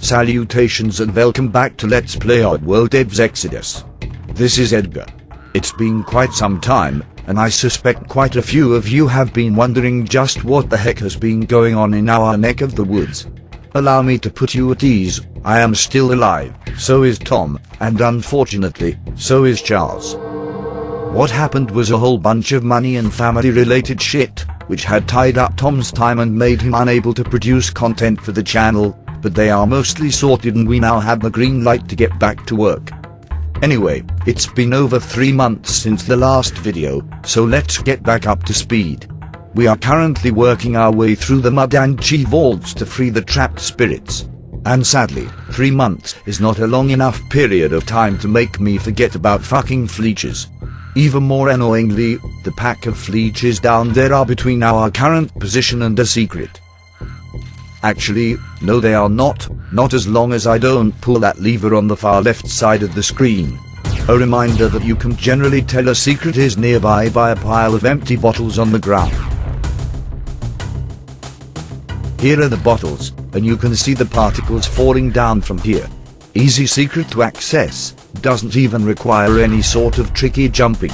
Salutations and welcome back to Let's Play Oddworld ABE'S EXODDUS. This is Edgar. It's been quite some time, and I suspect quite a few of you have been wondering just what the heck has been going on in our neck of the woods. Allow me to put you at ease, I am still alive, so is Tom, and unfortunately, so is Charles. What happened was a whole bunch of money and family related shit, which had tied up Tom's time and made him unable to produce content for the channel, but they are mostly sorted and we now have the green light to get back to work. Anyway, it's been over 3 months since the last video, so let's get back up to speed. We are currently working our way through the Mudanchee vaults to free the trapped spirits. And sadly, 3 months is not a long enough period of time to make me forget about fucking fleeches. Even more annoyingly, the pack of fleeches down there are between our current position and a secret. Actually, no they are not as long as I don't pull that lever on the far left side of the screen. A reminder that you can generally tell a secret is nearby by a pile of empty bottles on the ground. Here are the bottles, and you can see the particles falling down from here. Easy secret to access, doesn't even require any sort of tricky jumping.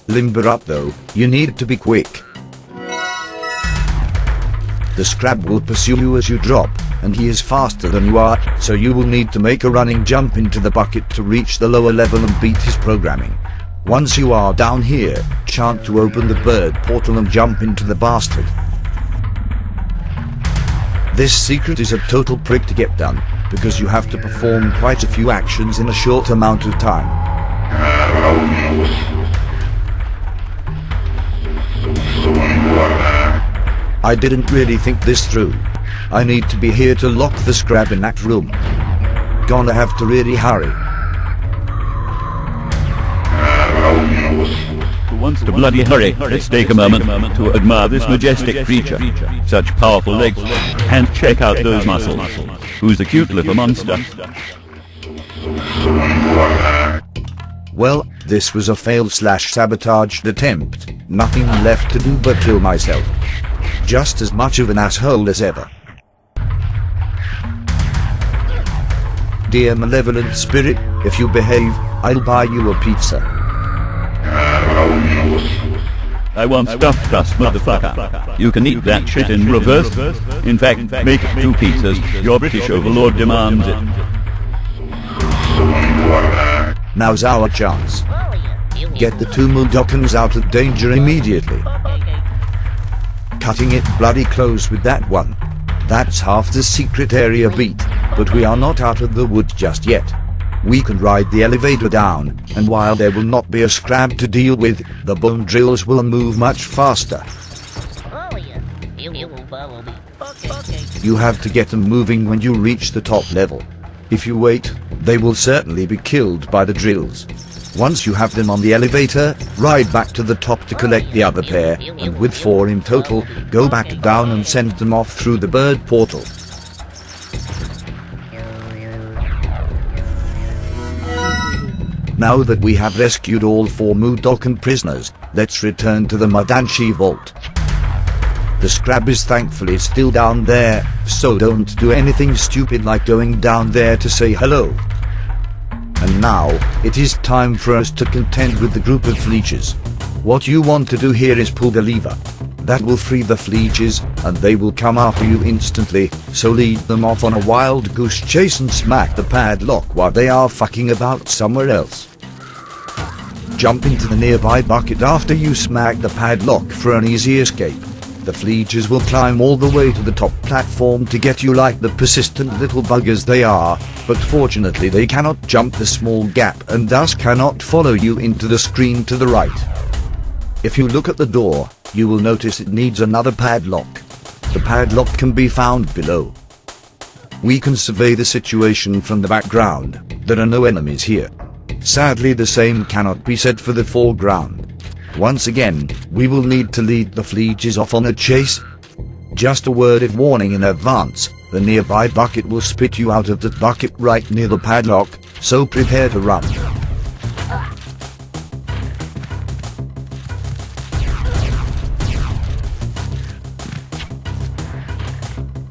Limber up though, you need to be quick. The scrab will pursue you as you drop, and he is faster than you are, so you will need to make a running jump into the bucket to reach the lower level and beat his programming. Once you are down here, chant to open the bird portal and jump into the bastard. This secret is a total prick to get done, because you have to perform quite a few actions in a short amount of time. I didn't really think this through. I need to be here to lock the scrab in that room. Gonna have to really hurry. Who wants to bloody hurry? Let's take a moment to admire this majestic creature. Such powerful legs, and check out those muscles. Who's the cute little monster? Well, this was a fail/sabotaged attempt. Nothing left to do but kill myself. Just as much of an asshole as ever. Dear malevolent spirit, if you behave, I'll buy you a pizza. I want stuffed crust, motherfucker. You can eat that shit in reverse. In fact, make it 2 pizzas. Your British overlord demands it. Now's our chance. Get the 2 Mudokons out of danger immediately. Cutting it bloody close with that one. That's half the secret area beat, but we are not out of the woods just yet. We can ride the elevator down, and while there will not be a scrab to deal with, the bone drills will move much faster. You have to get them moving when you reach the top level. If you wait, they will certainly be killed by the drills. Once you have them on the elevator, ride back to the top to collect the other pair, and with 4 in total, go back down and send them off through the bird portal. Now that we have rescued all 4 Mudokon prisoners, let's return to the Mudanchee vault. The scrab is thankfully still down there, so don't do anything stupid like going down there to say hello. And now, it is time for us to contend with the group of fleeches. What you want to do here is pull the lever. That will free the fleeches, and they will come after you instantly, so lead them off on a wild goose chase and smack the padlock while they are fucking about somewhere else. Jump into the nearby bucket after you smack the padlock for an easy escape. The fleeches will climb all the way to the top platform to get you like the persistent little buggers they are, but fortunately they cannot jump the small gap and thus cannot follow you into the screen to the right. If you look at the door, you will notice it needs another padlock. The padlock can be found below. We can survey the situation from the background. There are no enemies here. Sadly, the same cannot be said for the foreground. Once again, we will need to lead the fleeches off on a chase. Just a word of warning in advance, the nearby bucket will spit you out of the bucket right near the padlock, so prepare to run.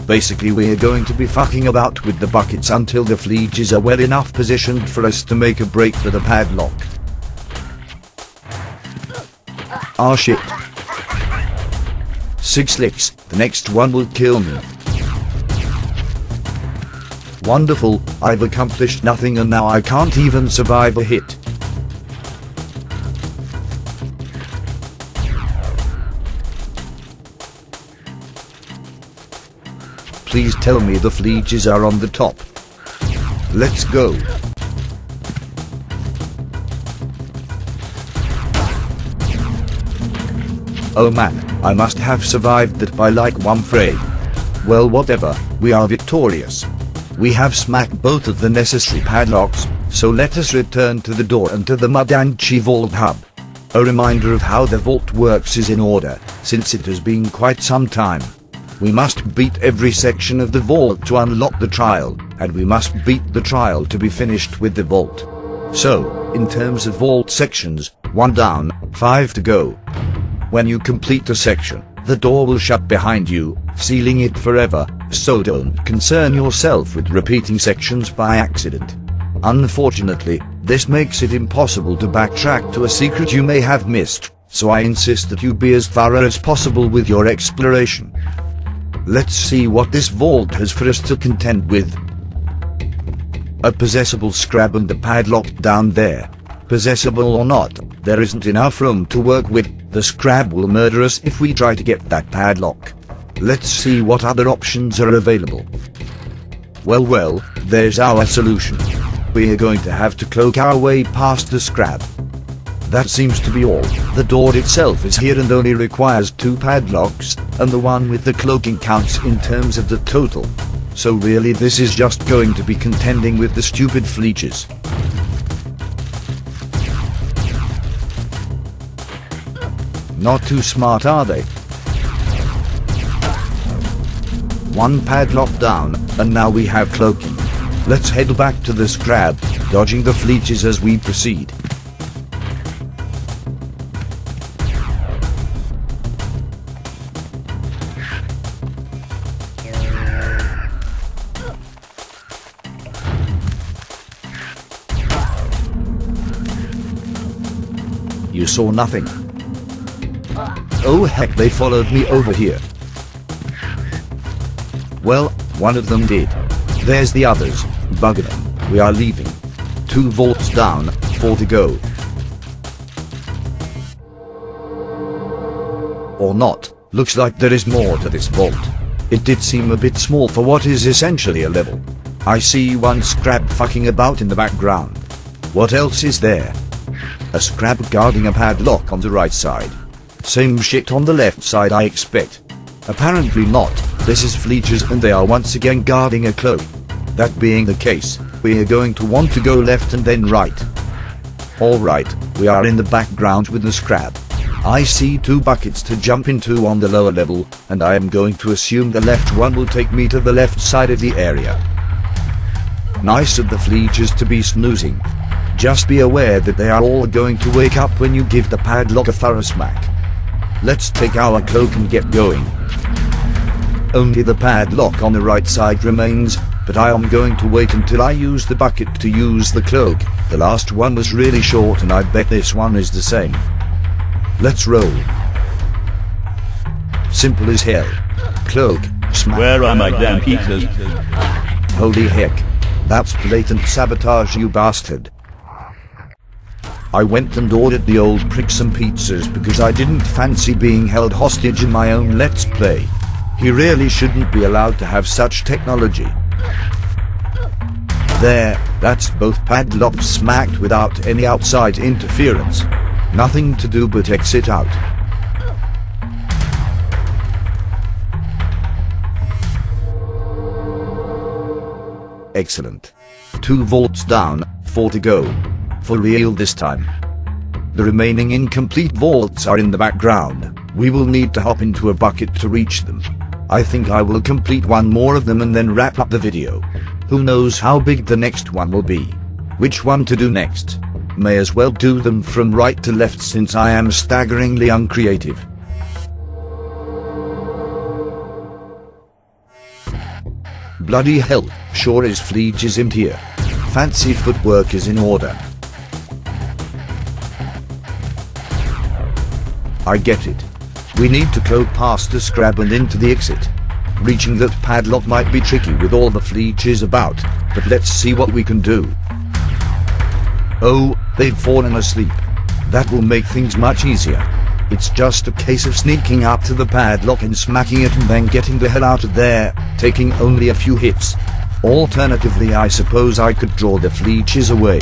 Basically we're going to be fucking about with the buckets until the fleeges are well enough positioned for us to make a break for the padlock. Ah shit. 6 licks, the next one will kill me. Wonderful, I've accomplished nothing and now I can't even survive a hit. Please tell me the fleeges are on the top. Let's go. Oh man, I must have survived that by like one frame. Well whatever, we are victorious. We have smacked both of the necessary padlocks, so let us return to the door and to the Mudanchee vault hub. A reminder of how the vault works is in order, since it has been quite some time. We must beat every section of the vault to unlock the trial, and we must beat the trial to be finished with the vault. So, in terms of vault sections, 1 down, 5 to go. When you complete a section, the door will shut behind you, sealing it forever, so don't concern yourself with repeating sections by accident. Unfortunately, this makes it impossible to backtrack to a secret you may have missed, so I insist that you be as thorough as possible with your exploration. Let's see what this vault has for us to contend with. A possessable scrap and the padlock down there. Possessable or not, there isn't enough room to work with. The scrap will murder us if we try to get that padlock. Let's see what other options are available. Well, there's our solution. We're going to have to cloak our way past the scrap. That seems to be all. The door itself is here and only requires 2 padlocks, and the one with the cloaking counts in terms of the total. So really this is just going to be contending with the stupid fleeches. Not too smart, are they? 1 padlock down, and now we have cloaking. Let's head back to the scrap, dodging the fleeches as we proceed. You saw nothing. Oh heck, they followed me over here. Well, one of them did. There's the others. Bugger them. We are leaving. 2 vaults down, 4 to go. Or not. Looks like there is more to this vault. It did seem a bit small for what is essentially a level. I see 1 scrap fucking about in the background. What else is there? A scrap guarding a padlock on the right side. Same shit on the left side, I expect. Apparently not. This is fleeches and they are once again guarding a cloak. That being the case, we are going to want to go left and then right. Alright, we are in the background with the scrap. I see 2 buckets to jump into on the lower level, and I am going to assume the left one will take me to the left side of the area. Nice of the fleeches to be snoozing. Just be aware that they are all going to wake up when you give the padlock a thorough smack. Let's take our cloak and get going. Only the padlock on the right side remains, but I am going to wait until I use the bucket to use the cloak. The last one was really short and I bet this one is the same. Let's roll. Simple as hell. Cloak, smack. Where are my damn pizzas? Holy heck. That's blatant sabotage, you bastard. I went and ordered the old prick some pizzas because I didn't fancy being held hostage in my own Let's Play. He really shouldn't be allowed to have such technology. There, that's both padlocks smacked without any outside interference. Nothing to do but exit out. Excellent. 2 vaults down, 4 to go. For real this time. The remaining incomplete vaults are in the background. We will need to hop into a bucket to reach them. I think I will complete 1 more of them and then wrap up the video. Who knows how big the next one will be. Which one to do next? May as well do them from right to left since I am staggeringly uncreative. Bloody hell, sure as Fleege is in here. Fancy footwork is in order. I get it. We need to go past the scrab and into the exit. Reaching that padlock might be tricky with all the Fleeges about, but let's see what we can do. Oh, they've fallen asleep. That will make things much easier. It's just a case of sneaking up to the padlock and smacking it and then getting the hell out of there, taking only a few hits. Alternatively, I suppose I could draw the Fleeges away.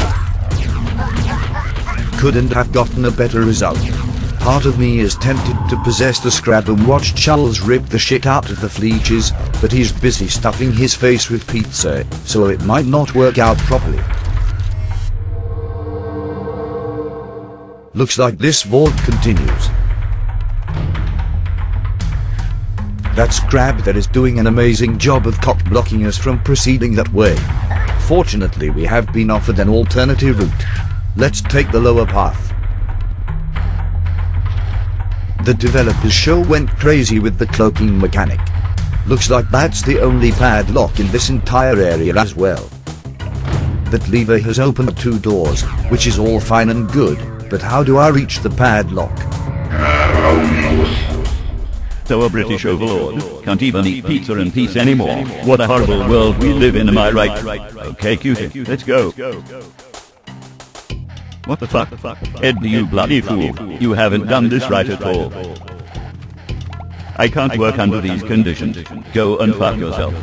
Couldn't have gotten a better result. Part of me is tempted to possess the scrab and watch Charles rip the shit out of the Fleeges, but he's busy stuffing his face with pizza, so it might not work out properly. Looks like this vault continues. That scrab there is doing an amazing job of cock-blocking us from proceeding that way. Fortunately, we have been offered an alternative route. Let's take the lower path. The developers sure went crazy with the cloaking mechanic. Looks like that's the only padlock in this entire area as well. That lever has opened 2 doors, which is all fine and good, but how do I reach the padlock? So a British overlord can't even eat pizza in peace anymore. What a horrible world we live in, am I right? Okay, cutie, let's go. What the fuck? Edgar, you bloody fool. You haven't done this right at all. I can't work under these conditions. Go and fuck yourself.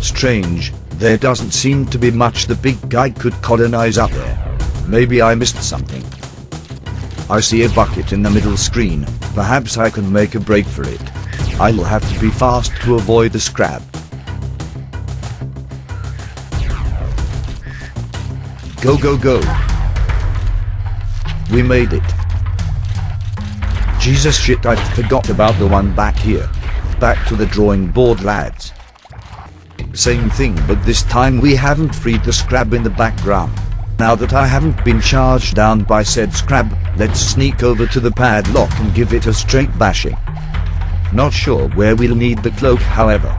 Strange, there doesn't seem to be much the big guy could colonize up there. Maybe I missed something. I see a bucket in the middle screen. Perhaps I can make a break for it. I'll have to be fast to avoid the scrab. Go go go. We made it. Jesus shit, I forgot about the one back here. Back to the drawing board, lads. Same thing, but this time we haven't freed the scrab in the background. Now that I haven't been charged down by said scrab, let's sneak over to the padlock and give it a straight bashing. Not sure where we'll need the cloak, however.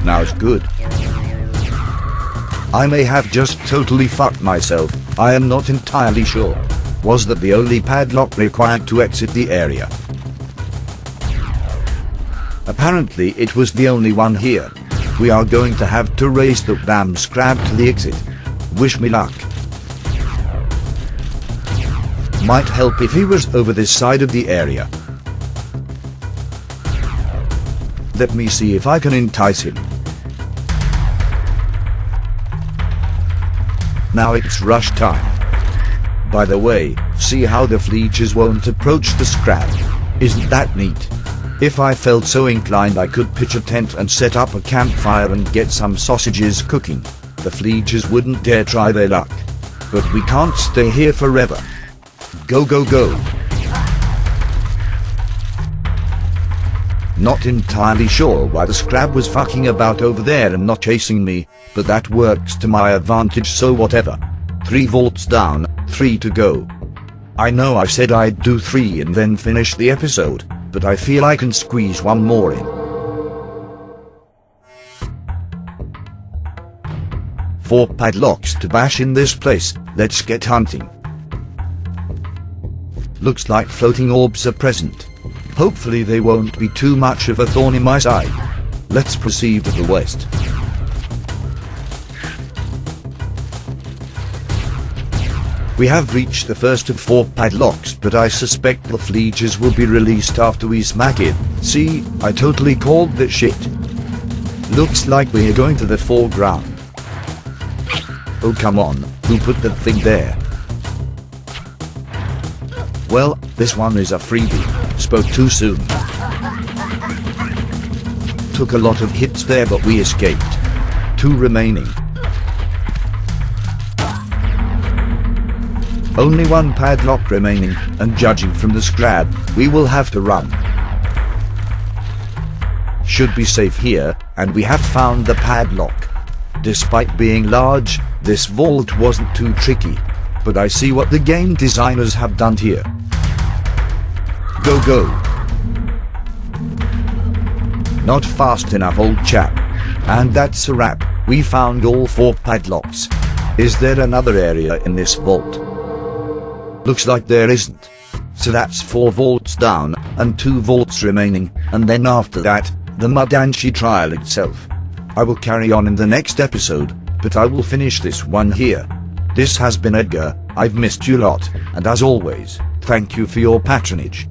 Now it's good. I may have just totally fucked myself, I am not entirely sure. Was that the only padlock required to exit the area? Apparently it was the only one here. We are going to have to raise the damn scrab to the exit. Wish me luck. Might help if he was over this side of the area. Let me see if I can entice him. Now it's rush time. By the way, see how the Fleeges won't approach the scrab? Isn't that neat? If I felt so inclined, I could pitch a tent and set up a campfire and get some sausages cooking. The Fleeges wouldn't dare try their luck. But we can't stay here forever. Go go go. Not entirely sure why the scrab was fucking about over there and not chasing me, but that works to my advantage, so whatever. 3 vaults down, 3 to go. I know I said I'd do 3 and then finish the episode, but I feel I can squeeze one more in. 4 padlocks to bash in this place, let's get hunting. Looks like floating orbs are present. Hopefully they won't be too much of a thorn in my side. Let's proceed to the west. We have reached the first of 4 padlocks, but I suspect the Fleeges will be released after we smack it. See, I totally called this shit. Looks like we are going to the foreground. Oh come on, who put that thing there? Well, this one is a freebie. Spoke too soon. Took a lot of hits there, but we escaped. 2 remaining. Only 1 padlock remaining, and judging from the scrab, we will have to run. Should be safe here, and we have found the padlock. Despite being large, this vault wasn't too tricky. but I see what the game designers have done here. Go. Not fast enough, old chap. And that's a wrap. We found all 4 padlocks. Is there another area in this vault? Looks like there isn't. So that's 4 vaults down, and 2 vaults remaining, and then after that, the Mudanchee trial itself. I will carry on in the next episode, but I will finish this one here. This has been Edgar. I've missed you lot, and as always, thank you for your patronage.